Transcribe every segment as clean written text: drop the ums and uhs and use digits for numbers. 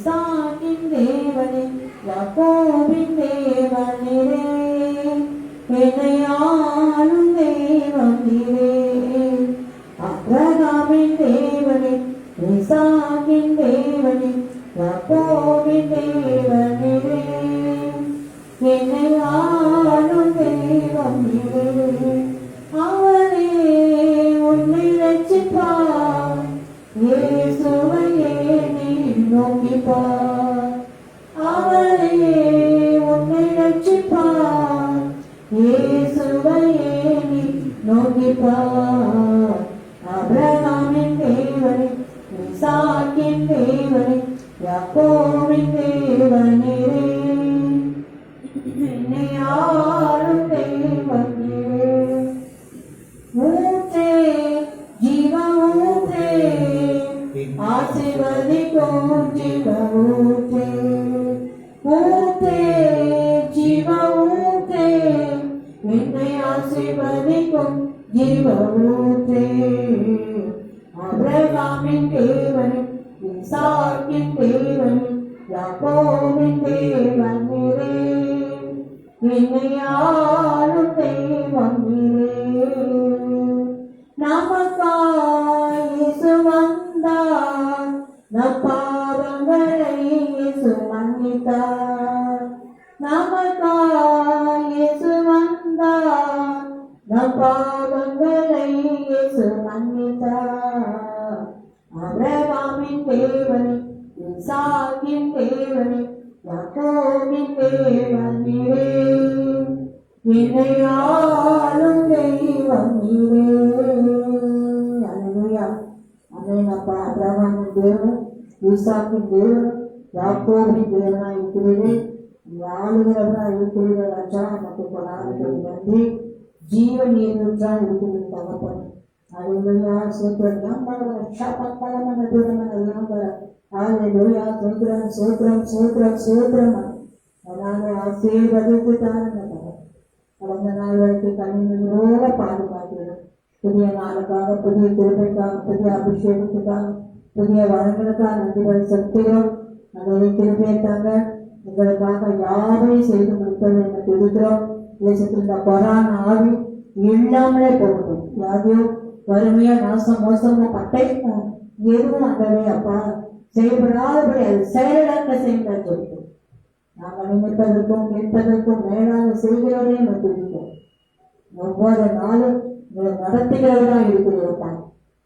ஈசாக்கின் தேவனே யாக்கோபின் தேவனே என்னை ஆளும் தேவன் நீரே. ஆபிரகாமின் தேவனே ஈசாக்கின் தேவனே யாக்கோபின் தேவனே என்னை ஆளும் தேவன் நீரே. அவரே உன்னை ரட்சிப்பார், இயேசுவையே நீ நோக்கிப்பார். அவரே உன்னை ரட்சிப்பார், இயேசுவையே நீ நோக்கிப்பார். ஆபிரகாமின் தேவனே ஈசாக்கின் தேவனே யாக்கோபின் தேவனே என்னை ஆளும் தேவன் நீரே. ஊற்றே ஜீவ ஊற்றே ஆசீர்வதிக்கும் ஜீவ ஊற்றே. ஊற்றே ஜீவ ஊற்றே என்னை ஆசீர்வதிக்கும் ஜீவ ஊற்றே. ஆபிரகாமின் தேவனே ஈசாக்கின் தேவனே யாக்கோபின் தேவன் நீரே என்னை ஆளும் தேவன் நீரே. நமக்காய் இயேசு வந்தார், நம் பாவங்களை இயேசு மன்னித்தார். நமக்காய் இயேசு வந்தார், நம் பாவங்களை இயேசு மன்னித்தார். ஆபிரகாமின் தேவனே ஈசாக்கின் தேவனே யாக்கோபின் தேவன் நீரே என்னை ஆளும் தெய்வம் நீரே. அல்லேலூயா. அமேனப்பா. ஆபிரகாமின் தேவன் ஈசாக்கின் தேவன் யாக்கோபின் தேவனாய் இருக்கிறது, ஆளுகிறவராய் இருக்கிறது. ராஜா நமக்கு கொடாது நன்றி. ஜீவன் ஏற்றா இருக்கிறது தகப்பன். அல்லேலூயா. சோத்திரம் ரட்சாபத்தலமன துரமன எல்லாம் அல்லேலூயா. சோத்திரம் சோத்திரம் சோத்திரம் சோத்திரம். அதனால ஆசீர்வதித்துட்டாருங்க. கடந்த நாள் வரைக்கும் கண்ணினோட பாதுகாக்கிறது. புதிய நாளுக்காக, புதிய கிருபைக்காக, புதிய அபிஷேகத்துக்காக, புதிய வரங்களுக்காக நன்றிகள் செலுத்துகிறோம். அதை கிருபைத்தாங்க எங்களுக்காக யாரையும் செய்து முடிப்பது என்று துடிக்கிறோம். தேசத்தில் இந்த கொரோனா ஆவி இல்லாமலே போகட்டும். யாரையோ வறுமையா நாசம் மோசமோ பட்டை எதுவும் அந்தவே அப்பா செயல்படாதபடி அது செயலிழக்க செய்ய சொல்லிட்டோம். நாங்கள் நினைப்பதற்கும் கேட்பதற்கும் மேலாக செய்கிறவரே நம்ம துடிப்போம். ஒவ்வொரு நாளும் நடத்துகிறவரா இருக்கிறான்.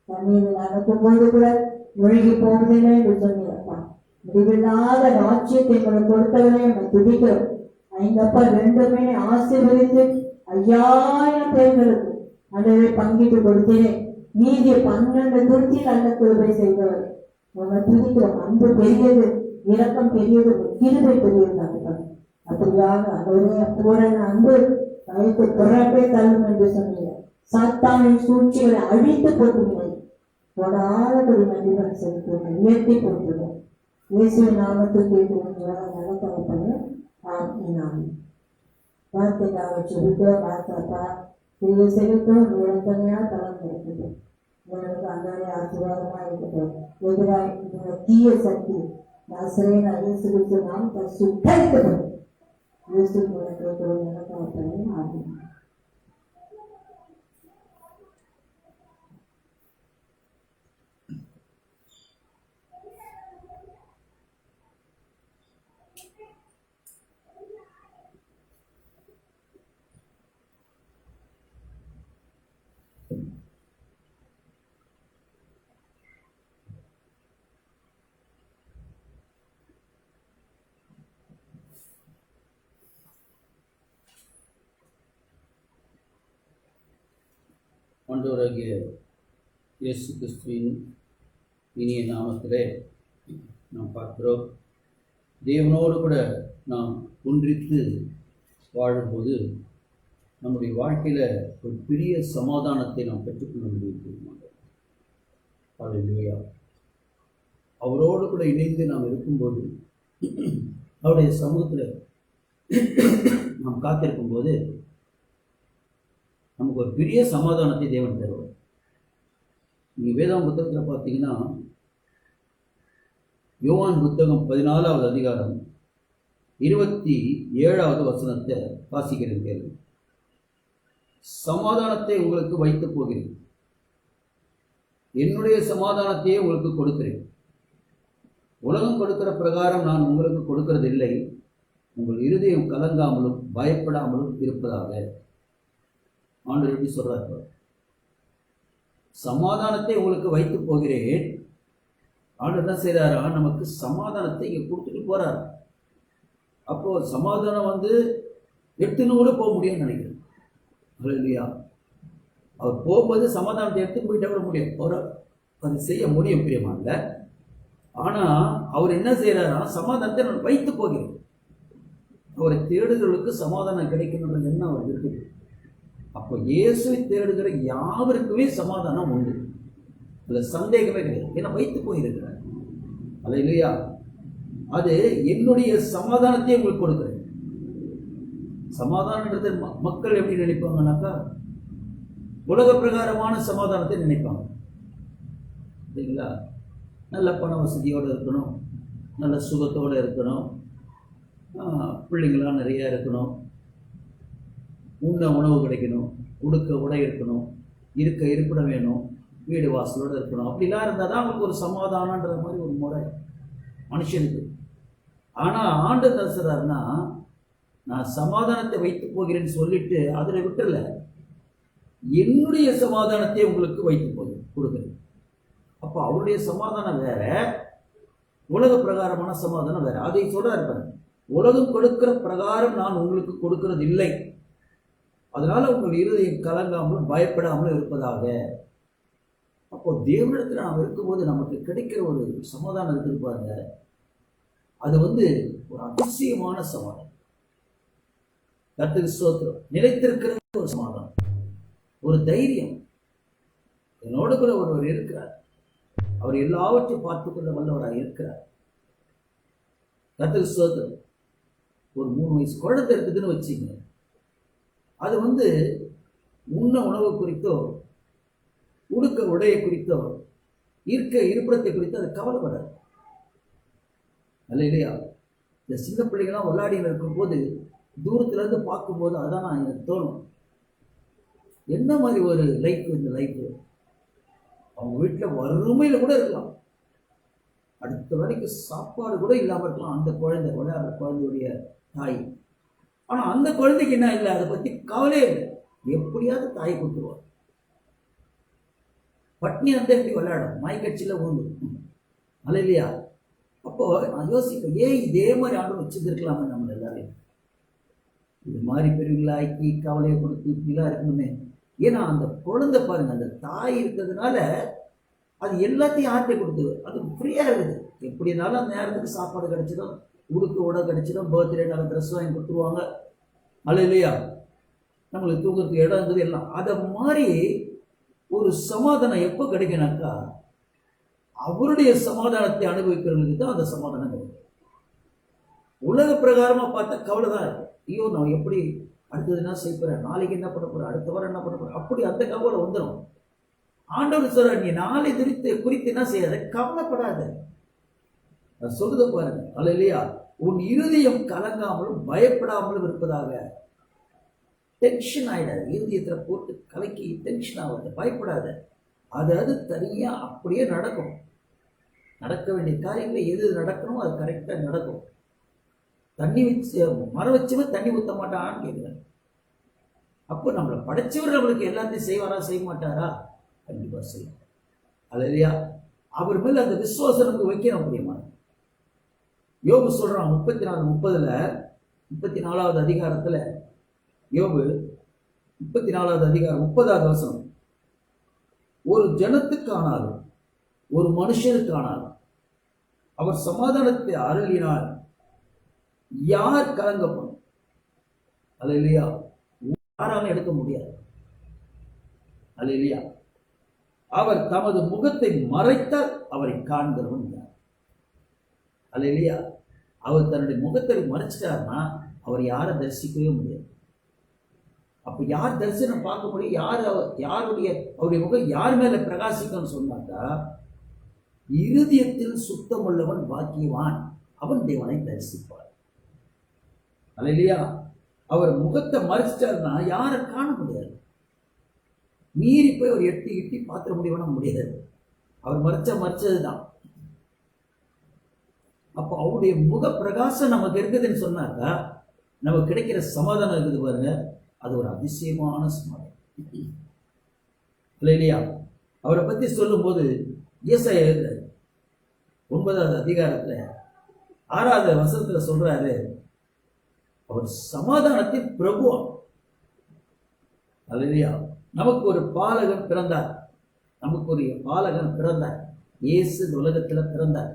தண்ணீர் நடக்கும் போது கூட மூழ்கி போவதில்லை என்று சொல்லியிருப்பான். முடிவில்லாத ராட்சியத்தை எங்களுக்கு கொடுத்தவரே நம்ம துடிக்கிறோம். ஐந்தப்பா ரெண்டுமே ஆசீர்வதித்து 5000 பேர்களுக்கு அதை பங்கிட்டு கொடுத்தேன். மீதி 12 துருத்தி நல்ல கிருபை செய்தவர் உங்களை துதிக்கிறோம். அன்பு பெரியது, இரக்கம் பெரியது, கிருபை பெரியது. அப்படியாக அதோடைய பூரண அன்பு வைத்து பிறப்பே தள்ளும் என்று சொன்னீங்க. சாத்தானின் சூழ்ச்சிகளை அழித்து போட்டுங்கள். தொடாதபடி நன்றிகள் செலுத்துவோம், உயர்த்தி கொடுத்துருவோம். இயேசுவின் நாமத்தில் கேட்கிறோம். நல்ல தகப்பனே, ஆமென். வார்த்தைக்காக சொல்லிட்டோம். வார்த்தைப்பா இது செலுத்தோம். தனியா தளம் இருக்குது. உங்களுக்கு அந்த ஆசீர்வாதமா இருக்கட்டும். எதிராக தீய சக்தி நாசரேன் இயேசு கிறிஸ்து நாமத்தால் சுட்டரிக்கப்படும். இயேசு கேட்கிறோம். நல்ல தகப்பனே, ஆமென். ஆண்டவராகிய இயேசு கிறிஸ்துவின் இனிய நாமத்திலே நாம் பார்க்கிறோம். தேவனோடு கூட நாம் ஒன்றித்து வாழும்போது நம்முடைய வாழ்க்கையில் ஒரு பெரிய சமாதானத்தை நாம் பெற்றுக்கொள்ள முடியும். அல்லேலூயா. அவரோடு கூட இணைந்து நாம் இருக்கும்போது, அவருடைய சமூகத்தில் நாம் காத்திருக்கும் போது நமக்கு ஒரு பெரிய சமாதானத்தை தேவன் தருவார். நீங்கள் வேதாம் புத்தகத்தில் பார்த்தீங்கன்னா யோவான் புத்தகம் 14வது அதிகாரம் 27வது வசனத்தை வாசிக்கிறேன் கேள்வி. சமாதானத்தை உங்களுக்கு வைத்து போகிறேன், என்னுடைய சமாதானத்தையே உங்களுக்கு கொடுக்கிறேன். உலகம் கொடுக்கிற பிரகாரம் நான் உங்களுக்கு கொடுக்கிறதில்லை. உங்கள் இருதயம் கலங்காமலும் பயப்படாமலும் இருப்பதாக. ஆண்டவர் எப்படி சொல்றார்? சமாதானத்தை உங்களுக்கு வைத்து போகிறேன். ஆண்டவர் என்ன செய்யறாரா? நமக்கு சமாதானத்தை இங்கே கொடுத்துட்டு போறார். அப்போ சமாதானம் எடுத்துன்னு கூட போக முடியும்னு நினைக்கிறேன். இல்லையா? அவர் போகும்போது சமாதானத்தை எடுத்துன்னு போயிட்டே விட முடியும், அவர் அது செய்ய முடியும், பிரியமானல. ஆனால் அவர் என்ன செய்யறாரா? சமாதானத்தை நான் வைத்து போகிறேன். அவரை தேடுகிறவர்களுக்கு சமாதானம் கிடைக்கணுன்ற எண்ணம் அவர் இருக்குது. அப்போ இயேசுவை தேடுகிற யாவருக்குமே சமாதானம் உண்டு, அதில் சந்தேகமே கிடையாது. ஏன்னா வைத்து போயிருக்கிறார். அது இல்லையா? அது என்னுடைய சமாதானத்தையே உங்களுக்கு கொடுக்குறேன். சமாதானன்றது மக்கள் எப்படி நினைப்பாங்கன்னாக்கா, உலக பிரகாரமான சமாதானத்தை நினைப்பாங்க. சரிங்களா? நல்ல பண வசதியோடு இருக்கணும், நல்ல சுகத்தோடு இருக்கணும், பிள்ளைங்களாம் நிறையா இருக்கணும், உண்ண உணவு கிடைக்கணும், உடுக்க உடை இருக்கணும், இருக்க இருப்பிடம் வேணும், வீடு வாசலோடு இருக்கணும். அப்படிலாம் இருந்தால் தான் அவங்களுக்கு ஒரு சமாதானன்ற மாதிரி ஒரு முறை மனுஷனுக்கு. ஆனால் ஆண்டு தரிசனார்னா, நான் சமாதானத்தை வைத்து போகிறேன்னு சொல்லிட்டு அதில் விட்டுல, என்னுடைய சமாதானத்தை உங்களுக்கு வைத்து கொடுக்குறேன். அப்போ அவருடைய சமாதானம் வேற, உலக பிரகாரமான சமாதானம் வேற. அதை சொல்றாரு, உலகம் கொடுக்கிற பிரகாரம் நான் உங்களுக்கு கொடுக்கிறது இல்லை, அதனால உங்கள் இருதயம் கலங்காமலும் பயப்படாமலும் இருப்பதாக. அப்போ தேவனிடத்தில் நாம் இருக்கும்போது நமக்கு கிடைக்கிற ஒரு சமாதானம் இருக்குது பாருங்க, அது ஒரு அதிசயமான சமாதானம். கர்த்தருக்கு ஸ்தோத்திரம். நிலைத்திருக்கிற ஒரு சமாதானம், ஒரு தைரியம். என்னோடு கூட ஒருவர் இருக்கிறார், அவர் எல்லாவற்றையும் பார்த்து கொள்ள வல்லவராக இருக்கிறார். கர்த்தருக்கு ஸ்தோத்திரம். ஒரு 3 வயசு குழந்தை இருக்குதுன்னு வச்சுங்க, அது உண்ண உணவு குறித்தோ, உடுக்க உடையை குறித்தோ, இருக்க இருப்பிடத்தை குறித்தோ அது கவலைப்படாது. அல்ல இல்லையா? இந்த சின்ன பிள்ளைங்களாம் விளையாடின்னு இருக்கும்போது தூரத்துலேருந்து பார்க்கும்போது அதான் எனக்கு தோணும், என்ன மாதிரி ஒரு லைஃப் இந்த லைஃப். அவங்க வீட்டில் வறுமையில் கூட இருக்கலாம், அடுத்த வரைக்கும் சாப்பாடு கூட இல்லாமல் இருக்கலாம் அந்த குழந்தை, விளையாடுற குழந்தையுடைய தாய். ஆனால் அந்த குழந்தைக்கு என்ன இல்லை, அதை பற்றி கவலையே இல்லை, எப்படியாவது தாயை கொடுத்துருவார். பட்னி எப்படி விளையாடும், மாய்கட்சியில் ஊந்துடும். அல்ல இல்லையா? அப்போ நான் யோசிப்பேன், இதே மாதிரி ஆண்டு வச்சுருக்கலாமே நம்ம எல்லாரையும். இது மாதிரி பெரியவங்களாக்கி கவலையை கொடுத்து இப்படிலாம் இருக்கணுமே. ஏன்னா அந்த குழந்தை பாருங்க, அந்த தாய் இருக்கிறதுனால அது எல்லாத்தையும் ஆட்டை கொடுத்துரு, அது ஃப்ரீயாக இருக்குது. எப்படினாலும் அந்த நேரத்துக்கு சாப்பாடு கிடைச்சிடும், உடுக்கு உடை கிடைச்சிடும், பர்த்டே நல்ல ட்ரெஸ் வாங்கி கொடுத்துருவாங்க. அல்ல இல்லையா? நம்மளுக்கு தூங்குறதுக்கு இடம் இருந்தது எல்லாம். அதை மாதிரி ஒரு சமாதானம் எப்போ கிடைக்குனாக்கா, அவருடைய சமாதானத்தை அனுபவிக்கிறவங்களுக்கு தான் அந்த சமாதானம் கிடைக்கும். உலக பிரகாரமாக பார்த்தா கவலை தான் இருக்கும். ஐயோ நான் எப்படி அடுத்தது என்ன செய்ய போகிறேன், நாளைக்கு என்ன பண்ண போகிறேன், அடுத்த வாரம் என்ன பண்ண போகிறேன், அப்படி அந்த கவலை வந்துடும். ஆண்டவர் சொல்ற, நீ நாளை குறித்து என்ன செய்யாத, கவலைப்படாத. சொல்லுத பாருங்க. அல்ல இல்லையா? உன் இருதயம் கலங்காமலும் பயப்படாமலும் இருப்பதாக. டென்ஷன் ஆயிடாது, இருதயத்தில் போட்டு கலக்கி டென்ஷன் ஆகாது, பயப்படாத. அது தனியாக அப்படியே நடக்கும். நடக்க வேண்டிய காரியங்கள் எது நடக்கணும் அது கரெக்டாக நடக்கும். தண்ணி வச்சு மரம் வச்சவன் தண்ணி ஊற்ற மாட்டான்னு கேட்குறேன். அப்போ நம்மளை படைச்சவர் நம்மளுக்கு எல்லாத்தையும் செய்வாரா, செய்ய மாட்டாரா? கண்டிப்பாக செய்யும். அது இல்லையா? அவர் மேலே அந்த விசுவாசம் நமக்கு வைக்கணும் முடியுமா? யோபு சொல்கிறான் 34:30 34வது அதிகாரத்தில், யோபு 34வது அதிகாரம் 30வது வசனம், ஒரு ஜனத்துக்கானாலும் ஒரு மனுஷனுக்கானாலும் அவர் சமாதானத்தை அருளினார், யார் கலங்கப்படும்? அல்ல இல்லையா? யாராலும் எடுக்க முடியாது. அல்ல இல்லையா? அவர் தமது முகத்தை மறைத்தால் அவரை காண்கிறவன் யார்? அல்ல இல்லையா? அவர் தன்னுடைய முகத்தை மறைச்சிட்டார்னா அவர் யாரை தரிசிக்கவே முடியாது. அப்போ யார் தரிசனம் பார்க்க முடியும்? யாருடைய அவருடைய முகம் யார் மேலே பிரகாசிக்கணும்னு சொன்னாக்கா, இருதயத்தில் சுத்தமுள்ளவன் பாக்கியவான், அவன் தேவனை தரிசிப்பார். அல்லேலூயா. அவர் முகத்தை மறைச்சிட்டாருன்னா யாரை காண முடியாது. மீறி போய் அவர் எட்டி எட்டி பார்த்துட முடியாது. அவர் மறைச்சதுதான். அப்போ அவருடைய முக பிரகாசம் நமக்கு இருக்குதுன்னு சொன்னாக்கா நமக்கு கிடைக்கிற சமாதானம் இருக்குது பாருங்க, அது ஒரு அதிசயமான சமாதானம். இல்லையா? அவரை பற்றி சொல்லும்போது ஏசாயா 9வது அதிகாரத்துல 6வது வசனத்துல சொல்றாரு, அவர் சமாதானத்தின் பிரபு. அல்லேலூயா. நமக்கு ஒரு பாலகன் பிறந்தார். இயேசு உலகத்துல பிறந்தார்.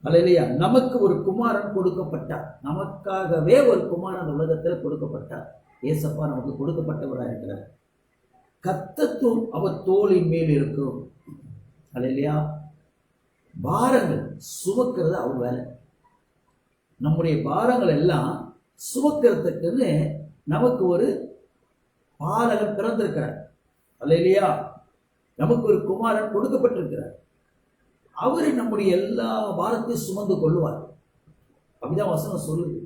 அல்லேலூயா. நமக்கு ஒரு குமாரன் கொடுக்கப்பட்டார். நமக்காகவே ஒரு குமாரன் உலகத்துல கொடுக்கப்பட்டார். இயேசப்பா நமக்கு கொடுக்கப்பட்டவராக இருக்கிறார். கர்த்தத்துவம் அவர் தோளின் மேல் இருக்கும். அல்லேலூயா. பாரங்கள் சுமக்கிறது அவர் வேலை. நம்முடைய பாரங்கள் எல்லாம் சுமக்கிறதுக்குன்னு நமக்கு ஒரு பாலகன் பிறந்திருக்கிறார். அல்லேலூயா. நமக்கு ஒரு குமாரன் கொடுக்கப்பட்டிருக்கிறார். அவரை நம்முடைய எல்லா பாரத்தையும் சுமந்து கொள்வார். அப்படிதான் வசனம் சொல்லுது.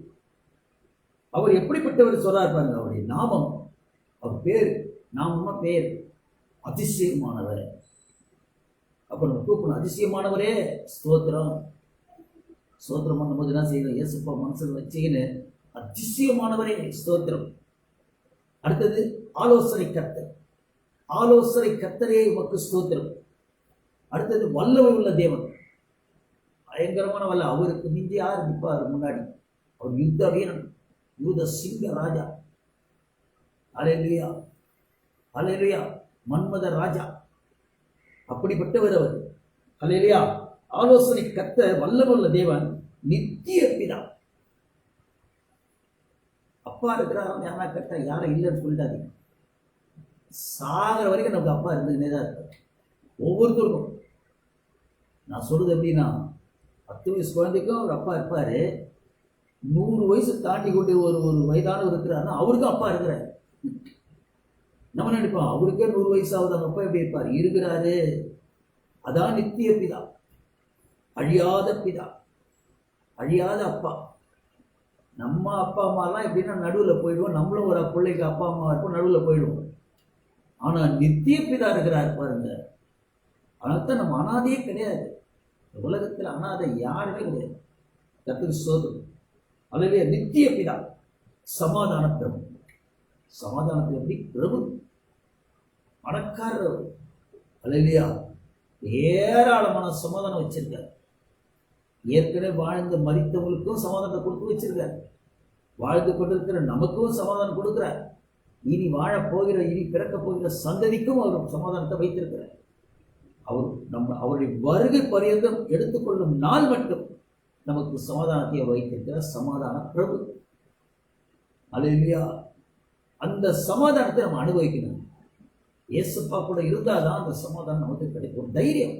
அவர் எப்படிப்பட்டவர் சொல்றார் பாருங்க. அவருடைய நாமம், அவர் பேர், நாமமா பேர் அதிசயமானவர். அப்ப நம்ம கூப்பிடணும், அதிசயமானவரே ஸ்தோத்திரம். ஸ்தோத்திரம் பண்ணும்போது என்ன செய்யணும்? இயேசுப்பா மனசுல வச்சுக்கின்னு அதிசயமானவரே ஸ்தோத்திரம். அடுத்தது ஆலோசனை கர்த்தர். ஆலோசனை கர்த்தரே உமக்கு ஸ்தோத்திரம். அடுத்தது வல்லமை உள்ள தேவன், பயங்கரமான வல்ல. அவருக்கு மிஞ்சி யார் நிற்பார் முன்னாடி? அவர் யுத்த வீரன், யூத சிங்க ராஜா. அல்லேலூயா. அல்லேலூயா. மன்மத ராஜா, அப்படிப்பட்டவர் அவர். அல்லேலூயா. ஆலோசனை கர்த்தர், வல்லமை உள்ள தேவன், நித்திய பிதா. அப்பா இருக்கிறார் யாரா கேட்டா யாரும் இல்லைன்னு சொல்லிட்டாதீங்க. சாகிற வரைக்கும் நமக்கு அப்பா இருந்துக்கிட்டே தான் இருக்கார். ஒவ்வொருத்தருக்கும் நான் சொல்றது எப்படின்னா, 10 வயசு குழந்தைக்கும் அவர் அப்பா இருப்பாரு. 100 வயசு தாண்டி கொண்டு ஒரு வயதானவர் இருக்கிறாருன்னா அவருக்கும் அப்பா இருக்கிறார். நம்ம நினைப்போம் அவருக்கே 100 வயசு ஆகுது, அவங்க அப்பா எப்படி இருப்பார்? இருக்கிறாரு. அதான் நித்திய பிதா, அழியாத பிதா, அழியாத அப்பா. நம்ம அப்பா அம்மாலாம் எப்படின்னா நடுவில் போயிடுவோம். நம்மளும் ஒரு பிள்ளைக்கு அப்பா அம்மா இருப்போம், நடுவில் போயிடுவோம். ஆனால் நித்திய பிதா இருக்கிறார் பாருங்க. அதனால்தான் நம்ம அனாதையே கிடையாது. உலகத்தில் அனாதை யாருமே கிடையாது. கர்த்தருக்கு ஸ்தோத்திரம். அல்லேலூயா. நித்திய பிதா, சமாதான பிரபு. சமாதானத்தில் எப்படி பிரபு, பணக்காரர். அல்லேலூயா. ஏராளமான சமாதானம் வச்சிருக்கார். ஏற்கனவே வாழ்ந்து மரித்தவங்களுக்கும் சமாதானத்தை கொடுத்து வச்சிருக்கார். வாழ்ந்து கொண்டிருக்கிற நமக்கும் சமாதானம் கொடுக்கிறார். இனி வாழப்போகிற, இனி பிறக்க போகிற சந்ததிக்கும் அவர் சமாதானத்தை வைத்திருக்கிறார். அவருடைய வருகை பரியந்தம் எடுத்துக்கொள்ளும் நாள் மட்டும் நமக்கு சமாதானத்தை வைத்திருக்கிறார். சமாதான பிரபு. அல்லேலூயா. அந்த சமாதானத்தை நம்ம அனுபவிக்கணும். இயேசுப்பா கூட இருந்தால்தான் அந்த சமாதானம் நமக்கு கிடைக்கும். தைரியம்,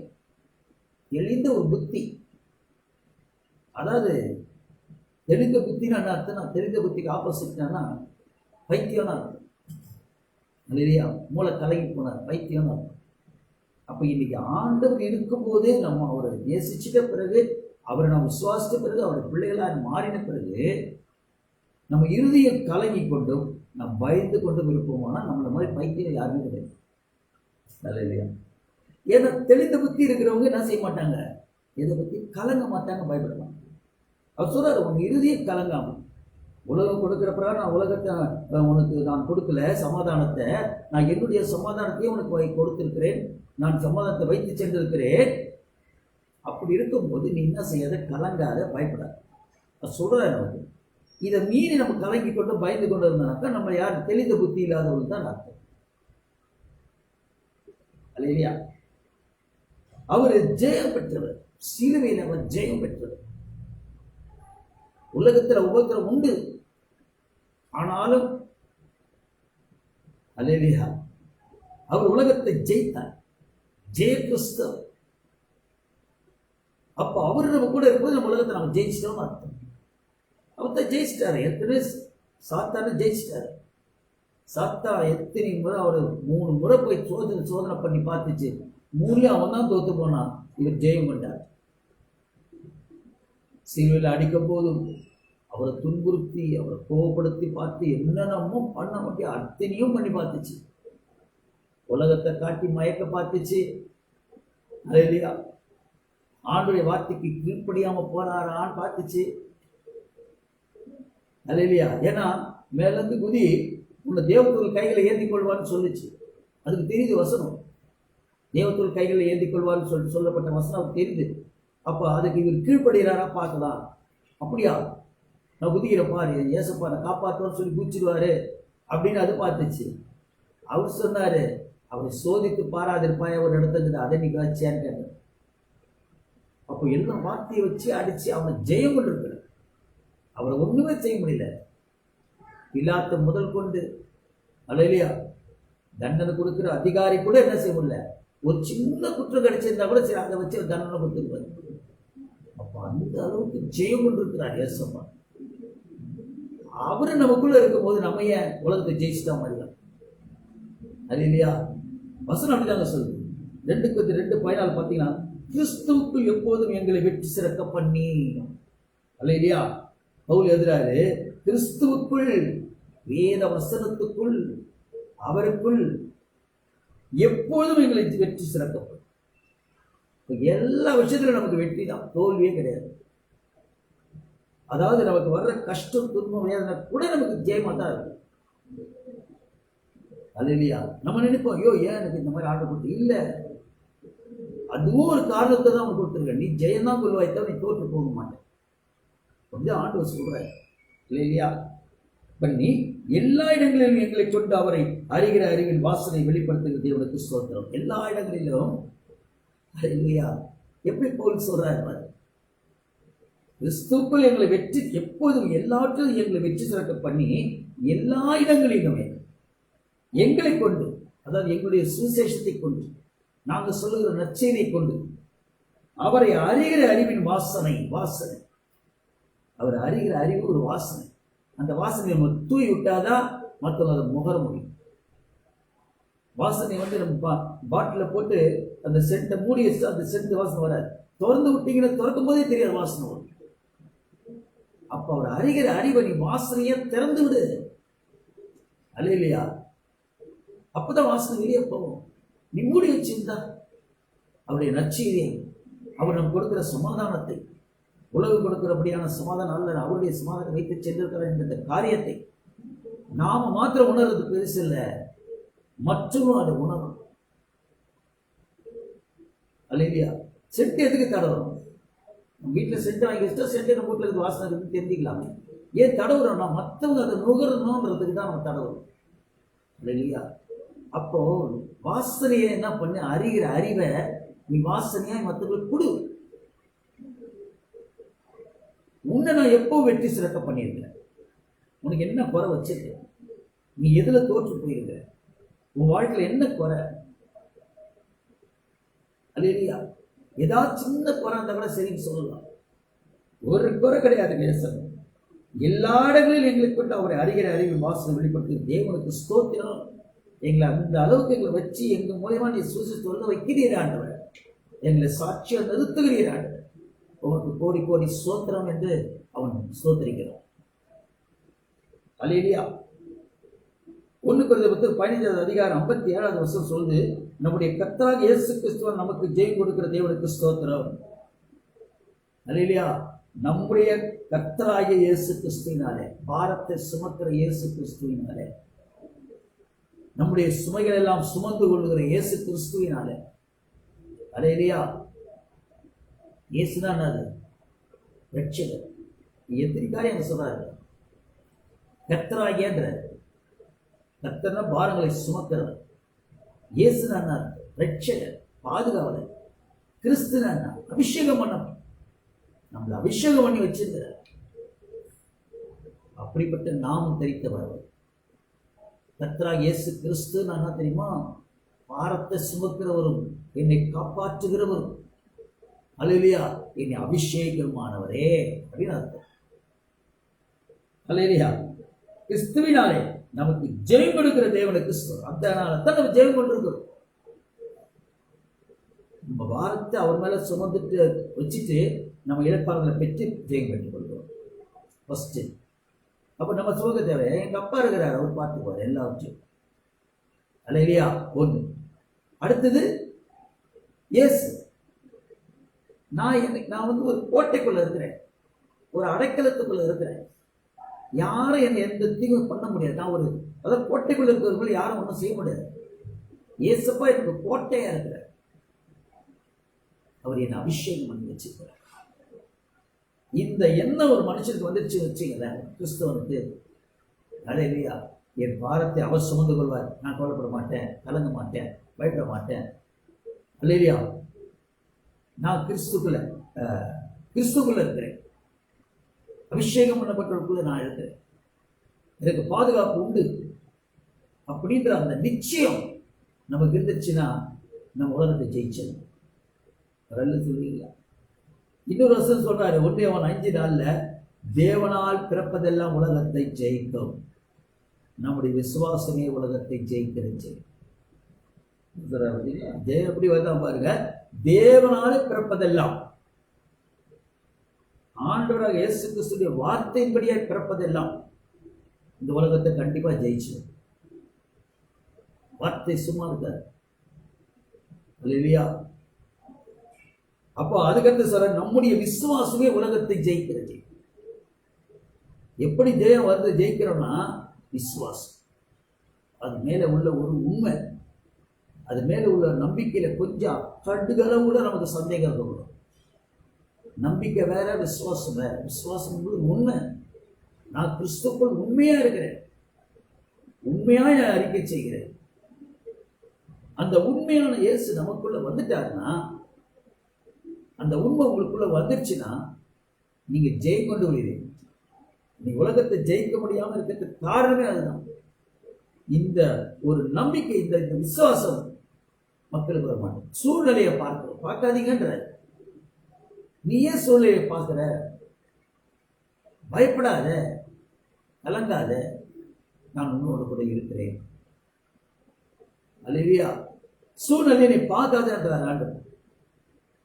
தெளிந்த ஒரு புத்தி. அதாவது தெளிந்த புத்தின்னு என்ன அர்த்தம்? நான் தெரிந்த புத்திக்கு ஆப்போசிட்னா பைத்தியம்னா அர்த்தம். இல்லையா? மூளை கலங்கி போனார், பைத்தியம்னு அர்த்தம். அப்போ இன்னைக்கு ஆண்டவர் இருக்கும் போதே நம்ம அவரை நேசிச்சிட்ட பிறகு, அவரை நம்ம விசுவாசித்த பிறகு, அவருடைய பிள்ளைகளாக மாறின பிறகு, நம்ம இறுதியை கலங்கி கொண்டும் நம்ம பயந்து கொண்டும் இருப்போமானா நம்மள மாதிரி பைத்தியம் யாருமே கிடையாது. இல்லையா? ஏன்னா தெளிந்த புத்தி இருக்கிறவங்க என்ன செய்ய மாட்டாங்க? எதை பற்றி கலங்க மாட்டாங்க, பயப்படலாம். அவர் சொல்றாரு, உன் இறுதியை கலங்காம. உலகம் கொடுக்கிற பிறகு நான் உலகத்தை உனக்கு நான் கொடுக்கல சமாதானத்தை, நான் என்னுடைய சமாதானத்தையும் உனக்கு கொடுத்திருக்கிறேன், நான் சமாதானத்தை வைத்து சென்றிருக்கிறேன். அப்படி இருக்கும்போது நீ என்ன செய்யாத? கலங்காத, பயப்படாத. சொல்றாரு நமக்கு. இதை மீறி நம்ம கலங்கி கொண்டு பயந்து கொண்டு இருந்தாக்கா நம்ம யார்? தெளிந்த புத்தி இல்லாதவர்கள் தான் அர்த்தம். அல்லேலூயா. அவர் ஜெயம் பெற்றவர். சிலுவையில் அவர் ஜெயம் பெற்றவர். உலகத்தில் உபத்திரம் உண்டு, ஆனாலும் அல்லேலூயா, அவர் உலகத்தை ஜெயித்தார். ஜெய கிறிஸ்தவர். அப்போ அவர் நம்ம கூட இருக்கும்போது நம்ம உலகத்தை நம்ம ஜெயிச்சிட்டோம்னு அர்த்தம். அவர் தான் ஜெயிச்சிட்டாரு. எத்தனை சாத்தான ஜெயிச்சிட்டாரு. சாத்தா எத்தனை முறை அவர் 3 முறை போய் சோதனை பண்ணி பார்த்துச்சு. 3 அவன் தான் தோத்து போனான். இவர் ஜெயம் கொண்டார். சிலுவையில் அடிக்கும் போதும் அவரை துன்புறுத்தி அவரை கோபப்படுத்தி பார்த்து என்னென்னமோ பண்ண முடியும், அத்தனையும் பண்ணி பார்த்துச்சு. உலகத்தை காட்டி மயக்க பார்த்துச்சு. இல்லையா, ஆண்டுடைய வார்த்தைக்கு கீழ்ப்படியாம போறாரான்னு பார்த்துச்சு. இல்லையா, ஏன்னா மேலேருந்து குதி உன்னை தேவத்தூர் கைகளை ஏந்தி கொள்வான்னு சொல்லிச்சு. அதுக்கு தெரியுது வசனம், தேவத்தூர் கைகளை ஏந்தி கொள்வான்னு சொல்லப்பட்ட வசனம் அதுக்கு தெரியுது. அப்போ அதுக்கு இவர் கீழ்ப்படுகிறாரா பார்க்கலாம். அப்படியா, நான் குதிக்கிற பாரு, ஏசப்பா நான் காப்பாற்றுவான்னு சொல்லி குதிச்சிடுவாரு அப்படின்னு அது பார்த்துச்சு. அவர் சொன்னாரு, அவரை சோதித்து பாராதிருப்பாய ஒரு இடத்துல அதை நீ வச்சியான்னு கேட்டார். அப்போ எல்லாம் வார்த்தையை வச்சு அடிச்சு அவனை ஜெயம் கொண்டு இருக்கிற, அவரை ஒண்ணுமே செய்ய முடியல. பிலாத்து முதல் கொண்டு அல்லையா தண்டனை கொடுக்கிற அதிகாரி கூட என்ன செய்ய முடியல. ஒரு சின்ன குற்றம் கிடைச்சிருந்தா கூட சரி அதை வச்சு தண்டனை கொடுத்துருப்பாரு. அப்ப அந்த அளவுக்கு ஜெயம் கொண்டு இருக்கிறார் ஏசப்பா. அவரு நமக்குள்ள இருக்கும் போது நம்ம ஏன் உலகத்தை ஜெயிச்சுட்டா மாதிரி அது இல்லையா? வசனம் அப்படிதாங்க சொல்லுது. 2:14 பார்த்தீங்கன்னா, கிறிஸ்துவுக்குள் எப்போதும் எங்களை வெற்றி சிறக்க பண்ணி. அல்ல இல்லையா, பவுல் எழுதுறாரு, கிறிஸ்துவுக்குள், வேத வசனத்துக்குள், அவருக்குள் எப்போதும் எங்களை வெற்றி சிறக்கப்படும். எல்லா விஷயத்திலும் நமக்கு வெற்றி தான், தோல்வியே கிடையாது. அதாவது நமக்கு வர்ற கஷ்டம் துன்பம் வேதனை கூட நமக்கு ஜெயமா தான் இருக்கு. அது இல்லையா, நம்ம நினைப்போம், ஐயோ ஏன் எனக்கு இந்த மாதிரி ஆர்டர் கொடுத்து இல்லை, அதுவும் ஒரு காரணத்தை தான் அவன் கொடுத்துருக்க. நீ ஜெயந்தான் கொள்வாய்த்தான், நீ தோற்று போக மாட்டேன் கொஞ்சம் ஆண்டு சொல்றாரு இல்லையா. பண்ணி எல்லா இடங்களிலும் எங்களை கொண்டு அவரை அறிகிற அறிவின் வாசனை வெளிப்படுத்துகிற தேவனுக்கு ஸ்தோத்திரம். எல்லா இடங்களிலும் இல்லையா, எப்படி போல் சொல்றாரு, கிறிஸ்துவுக்குள் எங்களை வெற்றி எப்போதும் எல்லாவற்றிலும் எங்களை வெற்றி சிறக்க பண்ணி எல்லா இடங்களிலுமே எங்களை கொண்டு, அதாவது எங்களுடைய சுவிசேஷத்தை கொண்டு, நாங்கள் சொல்லுகிற நற்செய்தியை கொண்டு அவரை அறிகிற அறிவின் வாசனை. அவர் அறிகிற அறிவு ஒரு வாசனை. அந்த வாசனை நம்ம தூய் விட்டாதான் மற்றவங்க அதை முகர முடியும். வாசனை நம்ம பாட்டில போட்டு அந்த சென்ட்டை மூடி வச்சு அந்த சென்ட் வாசனை வராது. திறந்து விட்டீங்கன்னா திறக்கும் போதே தெரியாது வாசனை வரும். அப்ப அவர் அறிகிற அறிவை நீ வாசனைய திறந்து விடு, அல்ல இல்லையா, அப்பதான் வாசனை வெளியே போகும். நீ மூடி வச்சிருந்தா அவருடைய நற்செய்தியை, அவர் நம்ம கொடுக்கிற சமாதானத்தை, உலகம் கொடுக்கிறபடியான சமாதானம் அல்ல, அவருடைய சமாதானம் வைத்து சென்றிருக்கிற இந்த காரியத்தை நாம மாத்திரம் உணர்றது பெருசு இல்லை, மற்றவரும் அதை உணரும். அல்ல இல்லையா, சென்ட் எதுக்கு தடவுறோம்? வீட்டில் சென்ட் வாங்கி வச்சா சென்ட் நம்ம வீட்டில் இருக்கு வாசனை இருக்குன்னு தெரிஞ்சுக்கலாமே. ஏன் தடவுறோம்னா மற்றவங்க அதை நுகரணுன்றதுக்கு தான் நம்ம தடவுறோம், இல்லையா. அப்போ வாசனையை என்ன பண்ணு, அறிகிற அறிவை நீ வாசனையா மற்றவங்களுக்கு கொடு. உன்னை நான் எப்போ வெற்றி சிறக்க பண்ணியிருக்கேன்? உனக்கு என்ன குறை வச்சிருக்க? நீ எதுல தோற்று போயிருக்க? உன் வாழ்க்கையில் என்ன குறை? அல்லையா, ஏதாவது சின்ன குறை இருந்தா கூட சரின்னு சொல்லலாம். ஒரு குறை கிடையாது நேசம். எல்லா இடங்களிலும் எங்களுக்கு கொண்டு அவரை அறிகிற அறிவு வாசனை வெளிப்படுத்தி தேவனுக்கு ஸ்தோத்திரம். எங்களை அந்த அளவுக்கு எங்களை வச்சு எங்க மூலமா நீ சுவிசேஷத்தை சொல்ல வைக்கிறீர் ஆண்டவர், எங்களை சாட்சியா நிறுத்துகிறீர் ஆண்டவர். உனக்கு கோடி கோடி ஸ்தோத்திரம் என்று அவன் ஸ்தோத்திரிக்கிறான். அல்லேலூயா. 1 Corinthians 15:57 சொல்லுது, நம்முடைய கர்த்தராகிய இயேசு கிறிஸ்துவால் நமக்கு ஜெயம் கொடுக்கிற தேவனுக்கு ஸ்தோத்திரம். அல்லேலூயா. நம்முடைய கர்த்தராகிய இயேசு கிறிஸ்துவினாலே, பாரத்தை சுமக்கிற இயேசு கிறிஸ்துவினாலே, நம்முடைய சுமைகள் எல்லாம் சுமந்து கொள்கிற இயேசு கிறிஸ்துவினாலே. அல்லேலூயா. இயேசுதான் அது ரட்சகர். எத்தனை காரியம் சொல்றாரு, கர்த்தராகியன்ற கர்த்தர்னா பாரங்களை சுமக்கிறவர், இயேசுதான் ரட்சகர், பாதுகாவலர், கிறிஸ்துதான் அபிஷேகம் பண்ண, நம்மளை அபிஷேகம் பண்ணி வச்சிருக்கிறார். அப்படிப்பட்ட நாமும் தரித்தவர் கர்த்தராகிய இயேசு கிறிஸ்து. நான் என்ன தெரியுமா, பாரத்தை சுமக்கிறவரும் என்னை காப்பாற்றுகிறவரும், அல்லேலூயா, என்னை அபிஷேகமானவரே அப்படின்னு அர்த்தம். அல்லேலூயா. கிறிஸ்துவினாலே நமக்கு ஜெயம் கொடுக்கிற தேவனுக்கு அதனால தான் நம்ம ஜெயம் கொண்டிருக்கிறோம். நம்ம பாரத்தை அவர் மேலே சுமந்துட்டு வச்சுட்டு நம்ம இழப்பாளர்களை பெற்று ஜெயம் பெற்றுக் கொள்கிறோம். ஃபஸ்ட்டு அப்போ நம்ம சுமக்க தேவை. எங்கள் அப்பா இருக்கிறார், அவர் பார்த்துக்குவார் எல்லாவற்றையும். அல்லேலூயா. ஒன்று. அடுத்தது இயேசு. நான் வந்து ஒரு கோட்டைக்குள்ள இருக்கிறேன், ஒரு அடைக்கலத்துக்குள்ள இருக்கிறேன். யாரும் என்னை எந்த தீங்கும் பண்ண முடியாது. நான் ஒரு அதாவது கோட்டைக்குள்ள இருக்கிறவர்கள் யாரும் ஒன்றும் செய்ய முடியாது. இயேசப்பா எனக்கு கோட்டையா இருக்கிறார். அவர் என்னை அபிஷேகம் பண்ணி வச்சிருக்கிறார். இந்த எண்ணம் ஒரு மனுஷனுக்கு வந்துருச்சு வச்சுங்களேன், கிறிஸ்தவனுக்கு, அல்லேலூயா, என் பாரத்தை அவர் சுமந்து கொள்வார். நான் கவலைப்பட மாட்டேன், கலங்க மாட்டேன், பயப்பட மாட்டேன். அல்லேலூயா. நான் கிறிஸ்துக்குள்ள இருக்கிறேன். அபிஷேகம் பண்ணப்பட்டவருக்குள்ள நான் இருக்கிறேன். எனக்கு பாதுகாப்பு உண்டு அப்படின்ற அந்த நிச்சயம் நமக்கு இருந்துச்சுன்னா நம்ம உலகத்தை ஜெயிச்சது. சொல்லுவீங்களா? இன்னொரு வருஷம் சொல்றாரு, 1 யோவான் 5:4, தேவனால் பிறப்பதெல்லாம் உலகத்தை ஜெயிக்கும். நம்முடைய விசுவாசமே உலகத்தை ஜெயிக்கிறது. எப்படி வருதான் பாருங்க. தேவனால பிறப்பதெல்லாம், ஆண்டவராக இயேசு கிறிஸ்துவின் வார்த்தையின்படியே பிறப்பதெல்லாம் இந்த உலகத்தை கண்டிப்பா ஜெயிச்சு. வார்த்தை சும்மா இருக்காது. அல்லேலூயா. அப்போ அதுக்கடுத்து சொல்ற, நம்முடைய விசுவாசமே உலகத்தை ஜெயிக்கிறது. எப்படி ஜெயம் வந்து ஜெயிக்கிறோம்னா விசுவாசம். அது மேல உள்ள ஒரு உண்மை, அது மேல உள்ள நம்பிக்கையில கொஞ்சம் கடுகளவுல நமக்கு சந்தேகம் இருக்கக்கூடாது. நம்பிக்கை வேற, விசுவாசம் வேற. விசுவாசம் உண்மை. நான் கிறிஸ்துவுக்குள் உண்மையா இருக்கிறேன், உண்மையா அறிக்கை செய்கிறேன். அந்த உண்மையான இயேசு நமக்குள்ள வந்துட்டாருன்னா, அந்த உண்மை உங்களுக்குள்ள வந்துருச்சுன்னா நீங்க ஜெயம் கொண்டு வருவீங்க. நீ உலகத்தை ஜெயிக்க முடியாம இருக்கிறதுக்கு காரணமே அதுதான். இந்த ஒரு நம்பிக்கை, இந்த விசுவாசம் மக்களுக்கு வர மாட்டேன். சூழ்நிலையை பார்க்காதீங்கன்ற. நீ ஏன் சூழ்நிலையை பார்க்கிற? பயப்படாத, கலங்காத, நான் உன்னோடு கூட இருக்கிறேன். அல்லேலூயா. சூழ்நிலையை நீ பார்க்காதன்றார் ஆண்டவர்.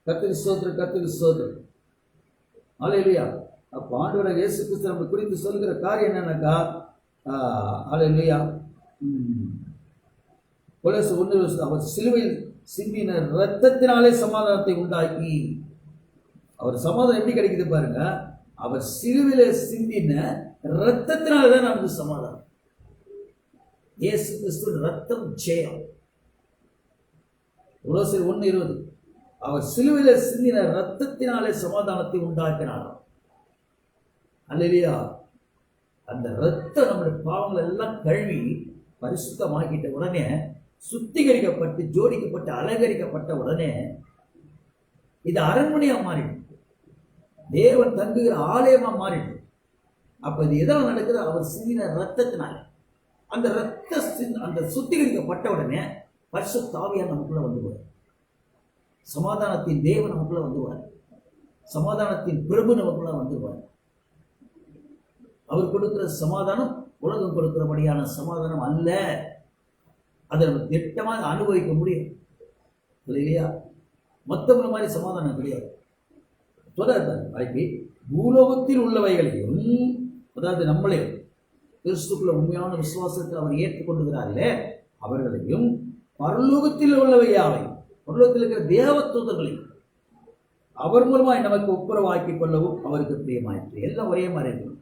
கர்த்தருக்கு ஸ்தோத்திரம், கர்த்தருக்கு ஸ்தோத்திரம். அல்லேலூயா. அப்போ ஆண்டவராக இயேசு கிறிஸ்து நம்ம குறித்து சொல்லுகிற காரியம் என்னன்னாக்கா, அல்லேலூயா, கொலோசை 1, அவர் சிலுவையில் சிந்தின இரத்தத்தினாலே சமாதானத்தை உண்டாக்கி. அவர் சமாதானம் எப்படி கிடைக்குது பாருங்க. அவர் சிலுவையில சிந்தின இரத்தத்தினால தான் நமக்கு சமாதானம். இயேசு கிறிஸ்து ரத்தம் ஜெயம். கொலோசை 1:20, அவர் சிலுவையில சிந்தின இரத்தத்தினாலே சமாதானத்தை உண்டாக்கினார். அல்லேலூயா. அந்த இரத்தம் நம்முடைய பாவங்கள் எல்லாம் கழுவி பரிசுத்தமாக்கிட்ட உடனே, சுத்திகரிக்கப்பட்டு ஜோடிக்கப்பட்டு அலங்கரிக்கப்பட்ட உடனே இது அரண்மனையா மாறிடும். தேவன் தங்குகிற ஆலயமா மாறிடும். அப்ப இது எதெல்லாம் நடக்குது? அவர் சிந்தின ரத்தத்தினால. அந்த அந்த சுத்திகரிக்கப்பட்ட உடனே பரிசுத்த ஆவியானவர் நமக்குள்ள வந்துவார். சமாதானத்தின் தேவன் நமக்குள்ள வந்துவார். சமாதானத்தின் பிரபு நமக்குள்ள வந்துவார். அவர் கொடுக்கிற சமாதானம் உலகம் கொடுக்கிறபடியான சமாதானம் அல்ல. அதை நம்ம திட்டமாக அனுபவிக்க முடியும் இல்லையா? மற்றவங்கள மாதிரி சமாதானம் கிடையாது. தொடர்பு பூலோகத்தில் உள்ளவைகளையும், அதாவது நம்மளையும் கிறிஸ்துக்குள்ள உண்மையான விசுவாசத்தை அவர் ஏற்றுக்கொண்டுகிறார்களே அவர்களையும், பரலோகத்தில் உள்ளவையாவை, பரலோகத்தில் இருக்கிற தேவதூதர்களையும் அவர் மூலமாய் நமக்கு ஒப்புரவாக்கிக் கொள்ளவும் அவருக்கு பிரியமாயிற்று. எல்லாம் ஒரே மாதிரி இருக்கணும்.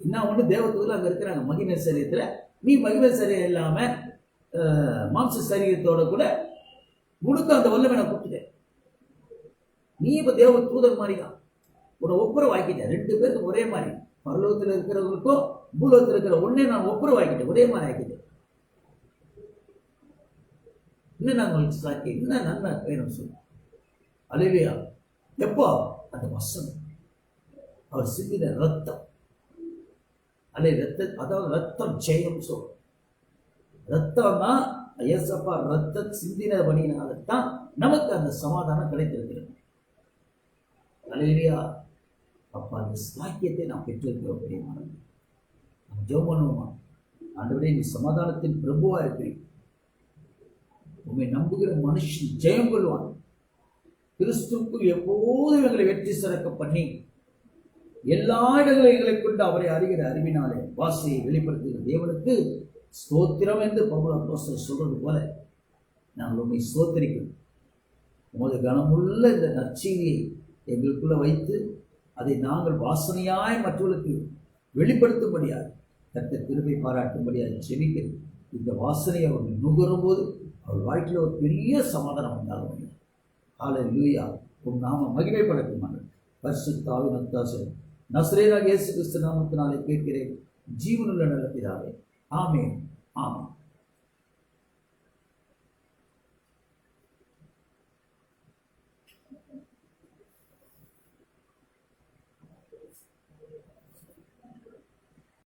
என்ன ஒன்று, தேவதூதர்கள் அங்கே இருக்கிறாங்க மகிமை சரீரத்தில். நீ மகிமை சரீரம் இல்லாமல் மாம்ச சரீரத்தோட கூட முழுக்க அந்த வல்லமை நான் கூப்பிட்டேன். நீ இப்போ தேவ தூதர் மாதிரி தான் ஒரு ஒப்புரவாக்கிட்டேன். 2 பேருக்கு ஒரே மாதிரி, பரலோகத்தில் இருக்கிறவங்களுக்கும் பூலோகத்தில் இருக்கிற ஒன்னே நான் ஒப்புரவாக்கிட்டேன், ஒரே மாதிரி ஆக்கிட்டேன். இன்னும் நான் உங்களுக்கு சாக்கி இன்னும் நன்மை வேணும் சொல்லுவோம். அல்லேலூயா. எப்போ? அந்த வசனம், அவர் சிந்தின ரத்தம். அல்ல ரத்தம், அதாவது ரத்தம் ஜெயம் சொல்லும். ரத்தம்னா ஐயப்பா ரத்தம் சிந்தினபடினால்தான் நமக்கு அந்த சமாதானம் கிடைத்திருக்கிறது. அல்லேலூயா. அப்ப அந்த சாக்கியத்தை நாம் பெற்றிருக்கிறோம். நாம் ஜெபம் பண்ணுவோமா? ஆண்டவரே, நீ சமாதானத்தின் பிரபுவா இருக்கிறீங்க. உண்மை நம்புகிற மனுஷன் ஜெயம் கொள்வான். கிறிஸ்துவுக்குள் எப்போதும் எங்களை வெற்றி சிறக்க பண்ணி எல்லா இடங்களிலும் எங்களை கொண்டு அவரை அறிகிற அறிவினாலே வாசையை வெளிப்படுத்துகிற தேவனுக்கு ஸ்தோத்திரம் என்று பவுல் அப்போஸ்தலர் சொல்றது போல நாங்கள் உண்மை ஸ்தோத்திரிக்கிறோம். உமது கனமுள்ள இந்த நற்செய்தியை எங்களுக்குள்ள வைத்து அதை நாங்கள் வாசனையாய் மற்றவர்களுக்கு வெளிப்படுத்தும்படியாக கர்த்தர் கிருபை பாராட்டும்படியாக ஜெபிக்கிறேன். இந்த வாசனையை அவர்கள் நுகரும் போது அவர் வாழ்க்கையில் ஒரு பெரிய சமாதானம் உண்டாகும். ஹல்லேலூயா. உம் நாம மகிமைப்படட்டும். பரிசுத்த ஆவியின் அத்தாசம் நசரேயனாகிய இயேசு கிறிஸ்து நாமத்தினாலே கேட்கிறேன், ஜீவனுள்ள நல்ல பிதாவே. ஆமென். ஆமென்.